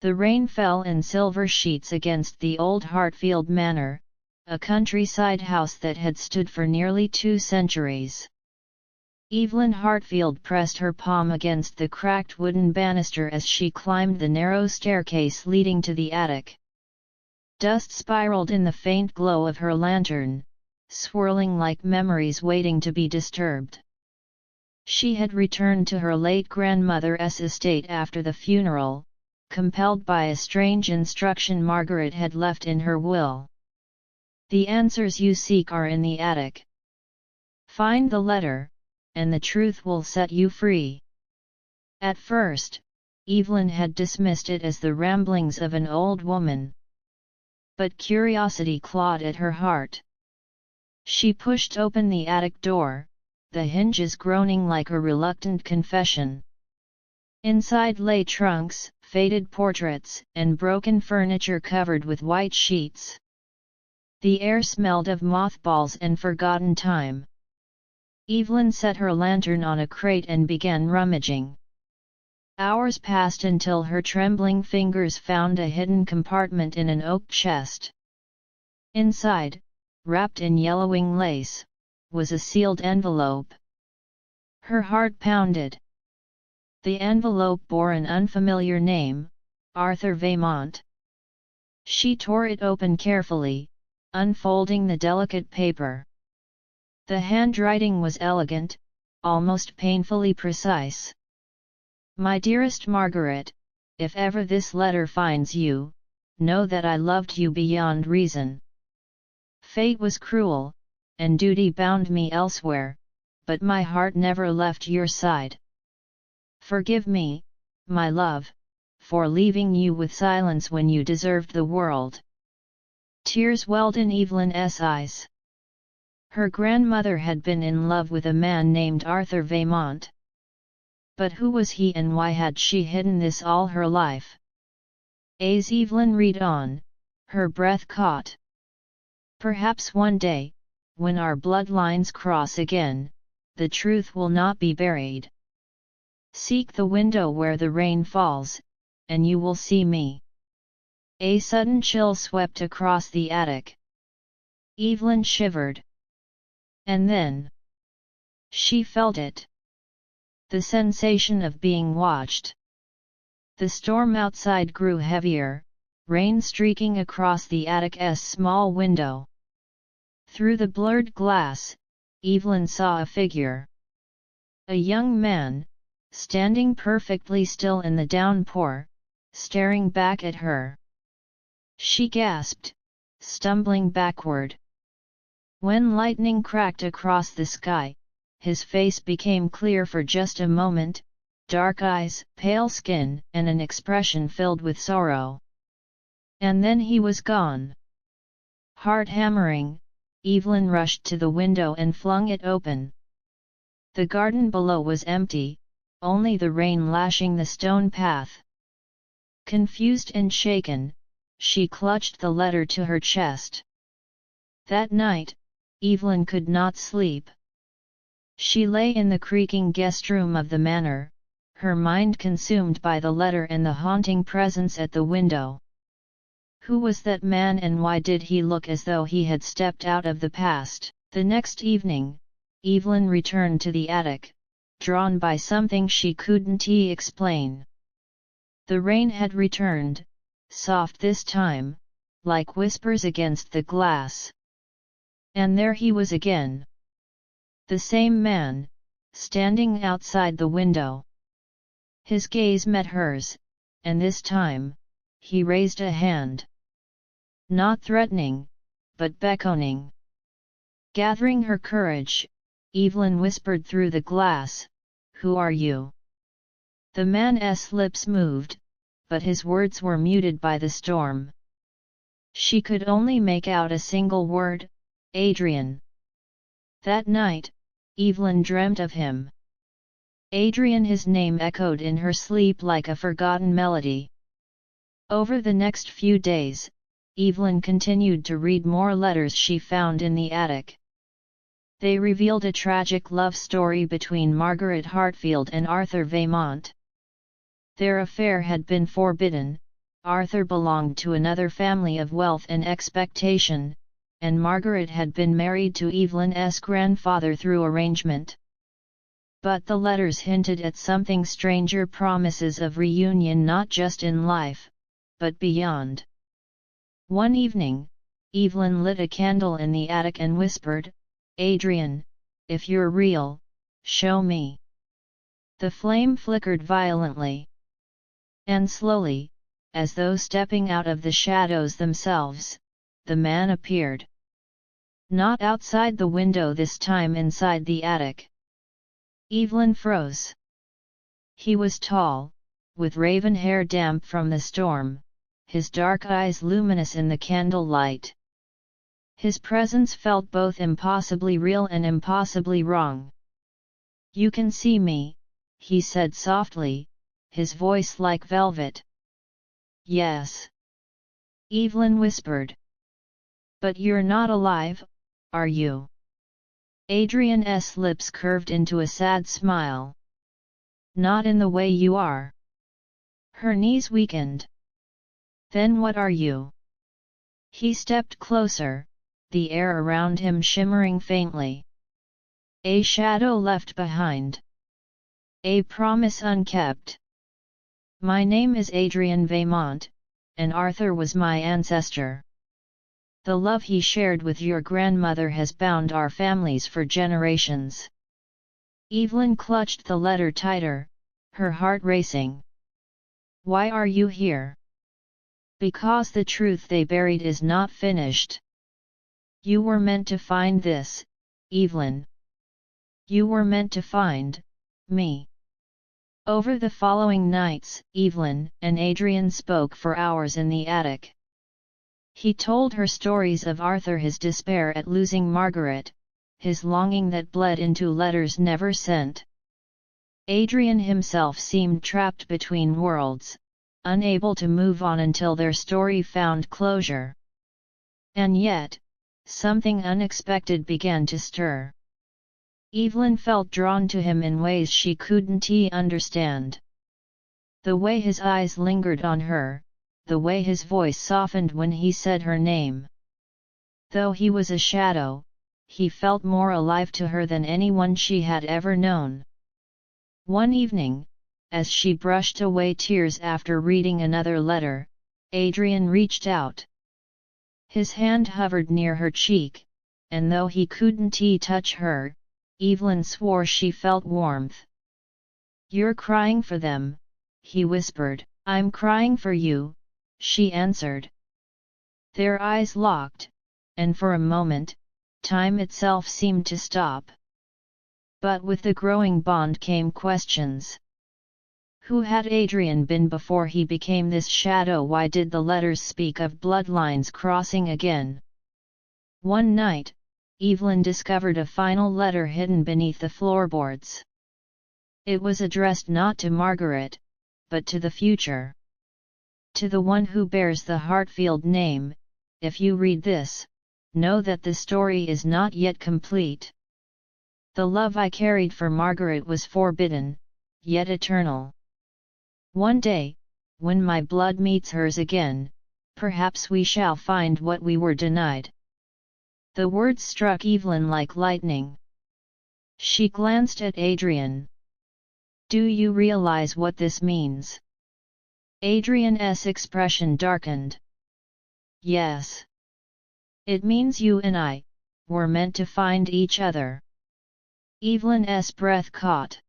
The rain fell in silver sheets against the old Hartfield Manor, a countryside house that had stood for nearly 2 centuries. Evelyn Hartfield pressed her palm against the cracked wooden banister as she climbed the narrow staircase leading to the attic. Dust spiraled in the faint glow of her lantern, swirling like memories waiting to be disturbed. She had returned to her late grandmother's estate after the funeral, compelled by a strange instruction Margaret had left in her will. The answers you seek are in the attic. Find the letter, and the truth will set you free. At first, Evelyn had dismissed it as the ramblings of an old woman. But curiosity clawed at her heart. She pushed open the attic door, the hinges groaning like a reluctant confession. Inside lay trunks, faded portraits, and broken furniture covered with white sheets. The air smelled of mothballs and forgotten time. Evelyn set her lantern on a crate and began rummaging. Hours passed until her trembling fingers found a hidden compartment in an oak chest. Inside, wrapped in yellowing lace, was a sealed envelope. Her heart pounded. The envelope bore an unfamiliar name, Arthur Vaimont. She tore it open carefully, unfolding the delicate paper. The handwriting was elegant, almost painfully precise. My dearest Margaret, if ever this letter finds you, know that I loved you beyond reason. Fate was cruel, and duty bound me elsewhere, but my heart never left your side. Forgive me, my love, for leaving you with silence when you deserved the world. Tears welled in Evelyn's eyes. Her grandmother had been in love with a man named Arthur Vaimont. But who was he and why had she hidden this all her life? As Evelyn read on, her breath caught. Perhaps one day, when our bloodlines cross again, the truth will not be buried. Seek the window where the rain falls, and you will see me. A sudden chill swept across the attic. Evelyn shivered. And then she felt it. The sensation of being watched. The storm outside grew heavier, rain streaking across the attic's small window. Through the blurred glass, Evelyn saw a figure. A young man, standing perfectly still in the downpour, staring back at her. She gasped, stumbling backward. When lightning cracked across the sky, his face became clear for just a moment, dark eyes, pale skin, and an expression filled with sorrow. And then he was gone. Heart hammering, Evelyn rushed to the window and flung it open. The garden below was empty, only the rain lashing the stone path. Confused and shaken, she clutched the letter to her chest. That night, Evelyn could not sleep. She lay in the creaking guest room of the manor, her mind consumed by the letter and the haunting presence at the window. Who was that man and why did he look as though he had stepped out of the past? The next evening, Evelyn returned to the attic, drawn by something she couldn't explain. The rain had returned, soft this time, like whispers against the glass. And there he was again. The same man, standing outside the window. His gaze met hers, and this time, he raised a hand. Not threatening, but beckoning. Gathering her courage, Evelyn whispered through the glass, "Who are you?" The man's lips moved, but his words were muted by the storm. She could only make out a single word, Adrian. That night, Evelyn dreamt of him. Adrian, his name echoed in her sleep like a forgotten melody. Over the next few days, Evelyn continued to read more letters she found in the attic. They revealed a tragic love story between Margaret Hartfield and Arthur Vaimont. Their affair had been forbidden, Arthur belonged to another family of wealth and expectation, and Margaret had been married to Evelyn's grandfather through arrangement. But the letters hinted at something stranger, promises of reunion not just in life, but beyond. One evening, Evelyn lit a candle in the attic and whispered, "Adrian, if you're real, show me." The flame flickered violently. And slowly, as though stepping out of the shadows themselves, the man appeared. Not outside the window this time, inside the attic. Evelyn froze. He was tall, with raven hair damp from the storm, his dark eyes luminous in the candle light. His presence felt both impossibly real and impossibly wrong. "You can see me," he said softly, his voice like velvet. "Yes," Evelyn whispered. "But you're not alive, are you?" Adrian's lips curved into a sad smile. "Not in the way you are." Her knees weakened. "Then what are you?" He stepped closer, the air around him shimmering faintly. "A shadow left behind. A promise unkept. My name is Adrian Vaimont, and Arthur was my ancestor. The love he shared with your grandmother has bound our families for generations." Evelyn clutched the letter tighter, her heart racing. "Why are you here?" "Because the truth they buried is not finished. You were meant to find this, Evelyn. You were meant to find me." Over the following nights, Evelyn and Adrian spoke for hours in the attic. He told her stories of Arthur, his despair at losing Margaret, his longing that bled into letters never sent. Adrian himself seemed trapped between worlds, unable to move on until their story found closure. And yet, something unexpected began to stir. Evelyn felt drawn to him in ways she couldn't understand. The way his eyes lingered on her, the way his voice softened when he said her name. Though he was a shadow, he felt more alive to her than anyone she had ever known. One evening, as she brushed away tears after reading another letter, Adrian reached out. His hand hovered near her cheek, and though he couldn't touch her, Evelyn swore she felt warmth. "You're crying for them," he whispered. "I'm crying for you," she answered. Their eyes locked, and for a moment, time itself seemed to stop. But with the growing bond came questions. Who had Adrian been before he became this shadow? Why did the letters speak of bloodlines crossing again? One night, Evelyn discovered a final letter hidden beneath the floorboards. It was addressed not to Margaret, but to the future. To the one who bears the Hartfield name. If you read this, know that the story is not yet complete. The love I carried for Margaret was forbidden, yet eternal. One day, when my blood meets hers again, perhaps we shall find what we were denied. The words struck Evelyn like lightning. She glanced at Adrian. "Do you realize what this means?" Adrian's expression darkened. "Yes. It means you and I were meant to find each other." Evelyn's breath caught.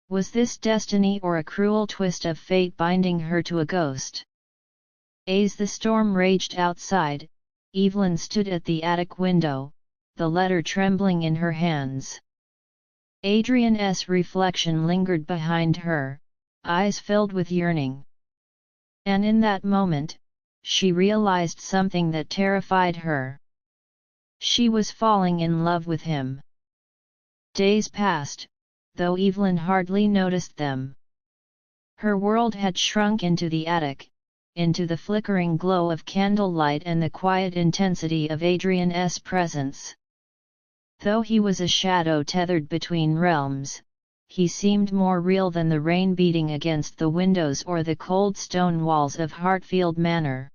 Was this destiny or a cruel twist of fate binding her to a ghost? As the storm raged outside, Evelyn stood at the attic window, the letter trembling in her hands. Adrian's reflection lingered behind her, eyes filled with yearning. And in that moment, she realized something that terrified her. She was falling in love with him. Days passed, though Evelyn hardly noticed them. Her world had shrunk into the attic, into the flickering glow of candlelight and the quiet intensity of Adrian's presence. Though he was a shadow tethered between realms, he seemed more real than the rain beating against the windows or the cold stone walls of Hartfield Manor.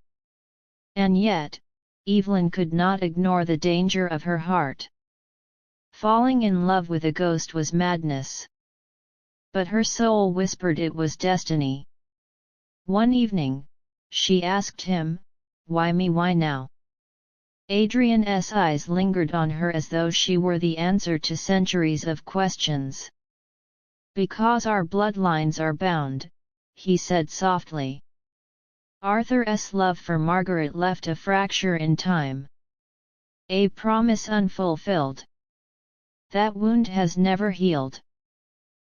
And yet, Evelyn could not ignore the danger of her heart. Falling in love with a ghost was madness. But her soul whispered it was destiny. One evening, she asked him, "Why me, why now?" Adrian's eyes lingered on her as though she were the answer to centuries of questions. "Because our bloodlines are bound," he said softly. Arthur's love for Margaret left a fracture in time. A promise unfulfilled. That wound has never healed.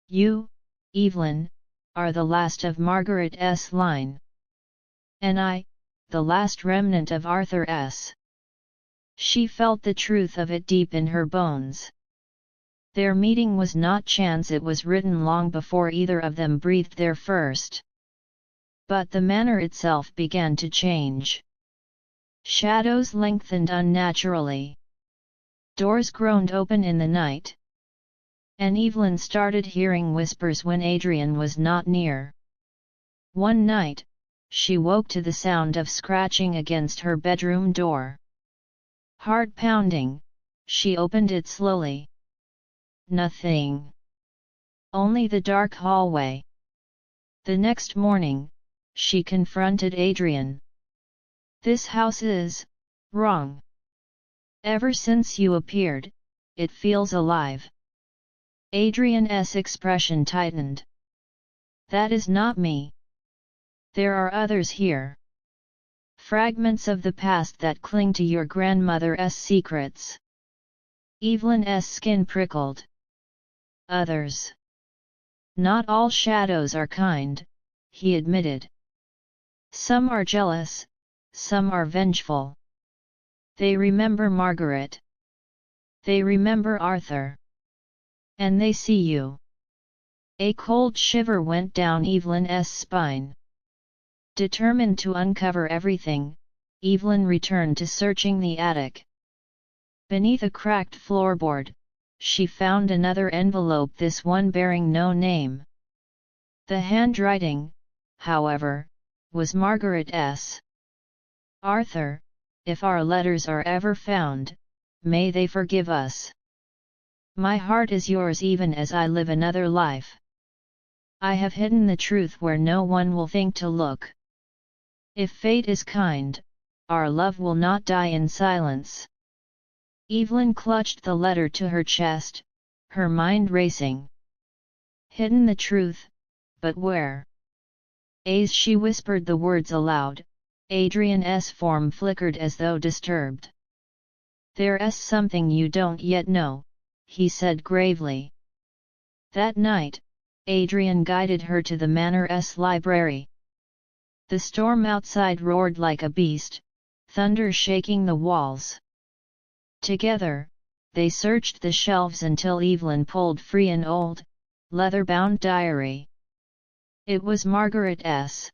You, Evelyn, are the last of Margaret's line. And I, the last remnant of Arthur's. She felt the truth of it deep in her bones. Their meeting was not chance, it was written long before either of them breathed their first. But the manor itself began to change. Shadows lengthened unnaturally. Doors groaned open in the night. And Evelyn started hearing whispers when Adrian was not near. One night, she woke to the sound of scratching against her bedroom door. Heart pounding, she opened it slowly. Nothing. Only the dark hallway. The next morning, she confronted Adrian. "This house is wrong. Ever since you appeared, it feels alive." Adrian's expression tightened. "That is not me. There are others here. Fragments of the past that cling to your grandmother's secrets." Evelyn's skin prickled. "Others. Not all shadows are kind," he admitted. "Some are jealous, some are vengeful. They remember Margaret. They remember Arthur. And they see you." A cold shiver went down Evelyn's spine. Determined to uncover everything, Evelyn returned to searching the attic. Beneath a cracked floorboard, she found another envelope, this one bearing no name. The handwriting, however, was Margaret's. "Arthur, if our letters are ever found, may they forgive us. My heart is yours even as I live another life. I have hidden the truth where no one will think to look. If fate is kind, our love will not die in silence." Evelyn clutched the letter to her chest, her mind racing. Hidden the truth, but where? As she whispered the words aloud, Adrian's form flickered as though disturbed. "There's something you don't yet know," he said gravely. That night, Adrian guided her to the manor's library. The storm outside roared like a beast, thunder shaking the walls. Together, they searched the shelves until Evelyn pulled free an old, leather-bound diary. It was Margaret's.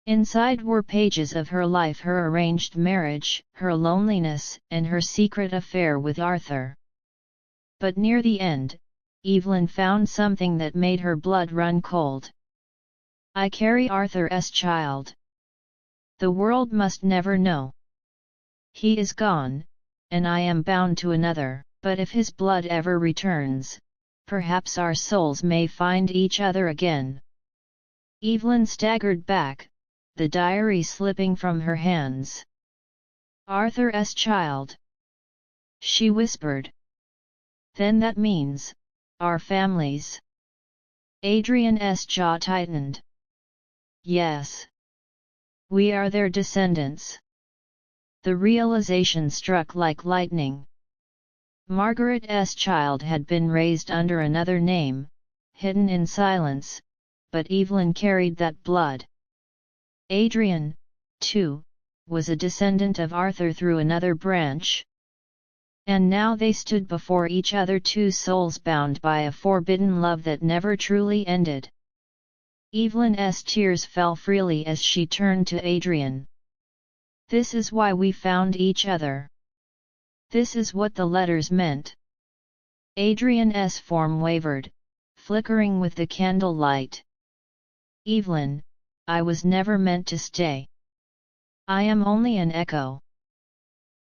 Inside were pages of her life, her arranged marriage, her loneliness, and her secret affair with Arthur. But near the end, Evelyn found something that made her blood run cold. "I carry Arthur's child. The world must never know. He is gone, and I am bound to another, but if his blood ever returns, perhaps our souls may find each other again." Evelyn staggered back, the diary slipping from her hands. "Arthur's child," she whispered. "Then that means, our families." Adrian's jaw tightened. "Yes. We are their descendants." The realization struck like lightning. Margaret's child had been raised under another name, hidden in silence, but Evelyn carried that blood. Adrian, too, was a descendant of Arthur through another branch. And now they stood before each other, two souls bound by a forbidden love that never truly ended. Evelyn's tears fell freely as she turned to Adrian. "This is why we found each other. This is what the letters meant." Adrian's form wavered, flickering with the candlelight. "Evelyn, I was never meant to stay. I am only an echo.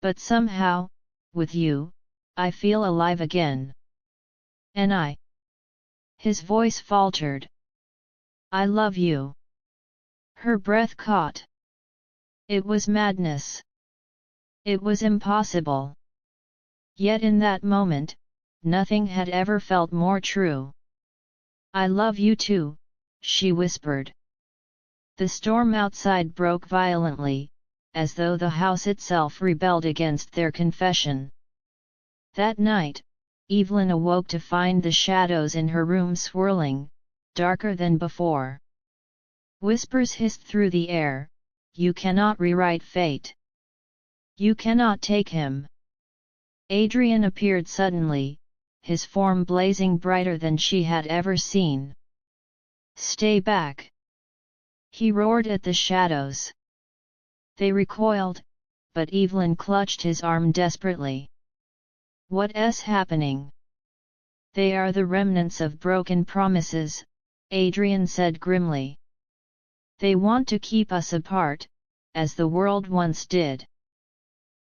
But somehow, with you, I feel alive again. And I..." His voice faltered. "I love you." Her breath caught. It was madness. It was impossible. Yet in that moment, nothing had ever felt more true. "I love you too," she whispered. The storm outside broke violently, as though the house itself rebelled against their confession. That night, Evelyn awoke to find the shadows in her room swirling, darker than before. Whispers hissed through the air, "You cannot rewrite fate. You cannot take him." Adrian appeared suddenly, his form blazing brighter than she had ever seen. "Stay back!" he roared at the shadows. They recoiled, but Evelyn clutched his arm desperately. "What's happening?" "They are the remnants of broken promises," Adrian said grimly. "They want to keep us apart, as the world once did."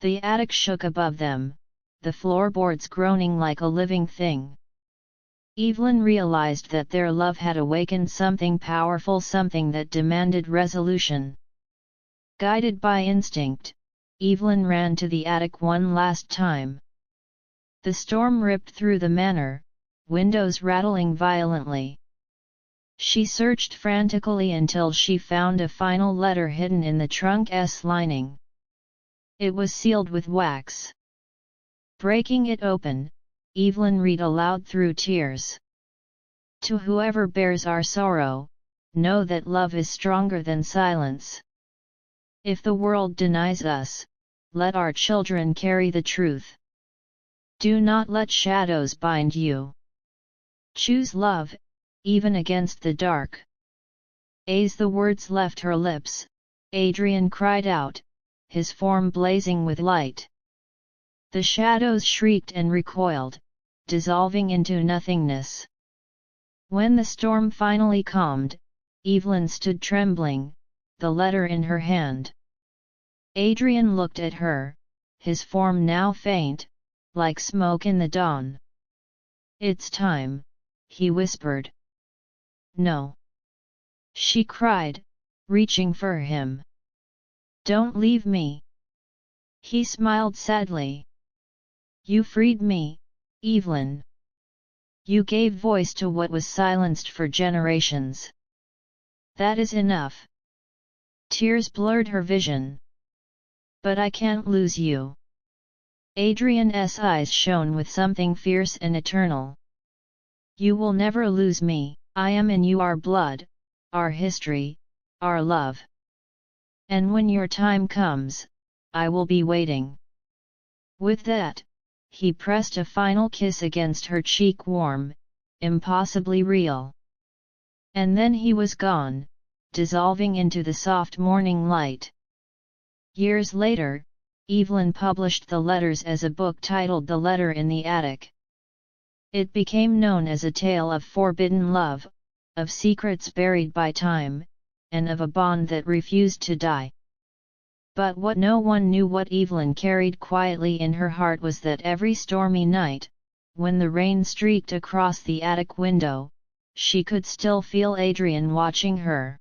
The attic shook above them, the floorboards groaning like a living thing. Evelyn realized that their love had awakened something powerful, something that demanded resolution. Guided by instinct, Evelyn ran to the attic one last time. The storm ripped through the manor, windows rattling violently. She searched frantically until she found a final letter hidden in the trunk's lining. It was sealed with wax. Breaking it open, Evelyn read aloud through tears. "To whoever bears our sorrow, know that love is stronger than silence. If the world denies us, let our children carry the truth. Do not let shadows bind you. Choose love, even against the dark." As the words left her lips, Adrian cried out, his form blazing with light. The shadows shrieked and recoiled, dissolving into nothingness. When the storm finally calmed, Evelyn stood trembling, the letter in her hand. Adrian looked at her, his form now faint, like smoke in the dawn. "It's time," he whispered. "No!" she cried, reaching for him. "Don't leave me!" He smiled sadly. "You freed me, Evelyn. You gave voice to what was silenced for generations. That is enough." Tears blurred her vision. "But I can't lose you." Adrian's eyes shone with something fierce and eternal. "You will never lose me. I am in you, our blood, our history, our love. And when your time comes, I will be waiting." With that, he pressed a final kiss against her cheek, warm, impossibly real. And then he was gone, dissolving into the soft morning light. Years later, Evelyn published the letters as a book titled The Letter in the Attic. It became known as a tale of forbidden love, of secrets buried by time, and of a bond that refused to die. But what no one knew, what Evelyn carried quietly in her heart, was that every stormy night, when the rain streaked across the attic window, she could still feel Adrian watching her.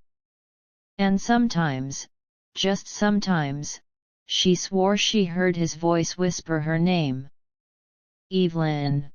And sometimes, just sometimes, she swore she heard his voice whisper her name. "Evelyn."